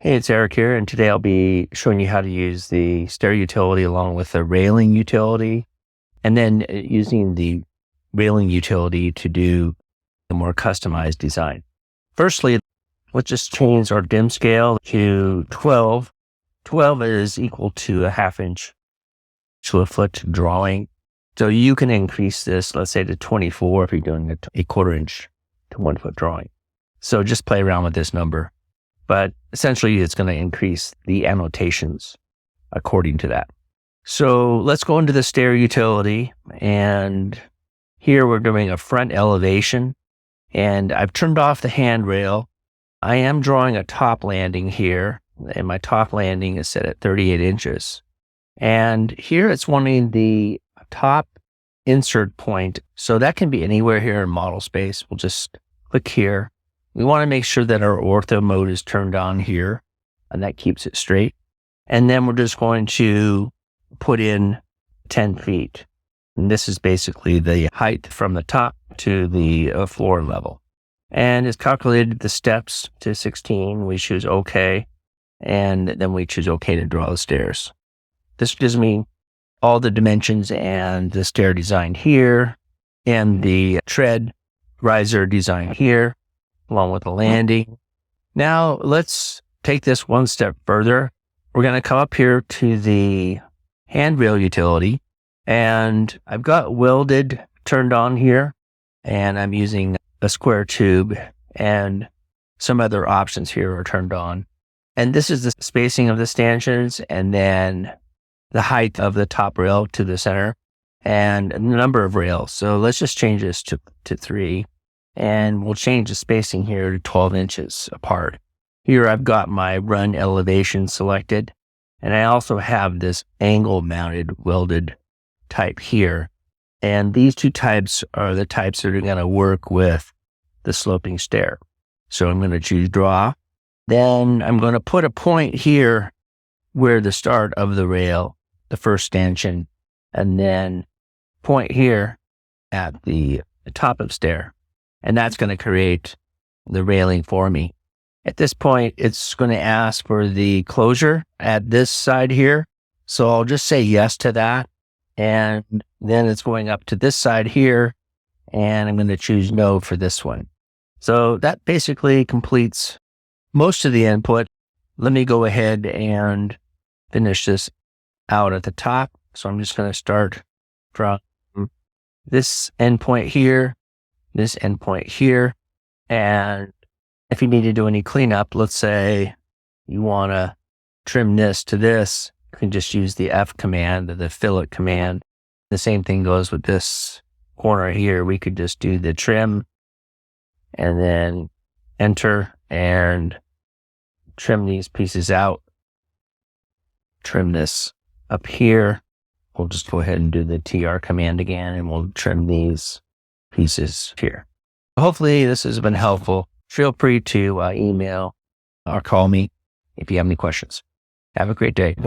Hey, it's Erik here, and today I'll be showing you how to use the stair utility along with the railing utility, and then using the railing utility to do a more customized design. Firstly, let's just change our dim scale to 12. 12 is equal to a ½ inch to a foot drawing. So you can increase this, let's say, to 24 if you're doing a ½ inch to 1 foot drawing. So just play around with this number. But essentially, it's going to increase the annotations according to that. So let's go into the stair utility. And here we're doing a front elevation. And I've turned off the handrail. I am drawing a top landing here. And my top landing is set at 38 inches. And here it's wanting the top insert point. So that can be anywhere here in model space. We'll just click here. We want to make sure that our ortho mode is turned on here, and that keeps it straight. And then we're just going to put in 10 feet. And this is basically the height from the top to the floor level. And it's calculated the steps to 16. We choose OK, and then we choose OK to draw the stairs. This gives me all the dimensions and the stair design here, and the tread riser design here, along with the landing. Now let's take this one step further. We're going to come up here to the handrail utility, and I've got welded turned on here, and I'm using a square tube, and some other options here are turned on. And this is the spacing of the stanchions, and then the height of the top rail to the center, and the number of rails. So let's just change this to 3. And we'll change the spacing here to 12 inches apart. Here I've got my run elevation selected, and I also have this angle mounted welded type here. And these two types are the types that are going to work with the sloping stair. So I'm going to choose draw. Then I'm going to put a point here where the start of the rail, the first stanchion, and then point here at the top of stair. And that's going to create the railing for me. At this point, it's going to ask for the closure at this side here. So I'll just say yes to that. And then it's going up to this side here. And I'm going to choose no for this one. So that basically completes most of the input. Let me go ahead and finish this out at the top. So I'm just going to start from this endpoint here, this endpoint here. And if you need to do any cleanup, let's say you want to trim this to this, you can just use the F command, the fillet command. The same thing goes with this corner here. We could just do the trim and then enter and trim these pieces out. Trim this up here. We'll just go ahead and do the TR command again, and we'll trim these pieces here. Hopefully this has been helpful. Feel free to email or call me if you have any questions. Have a great day.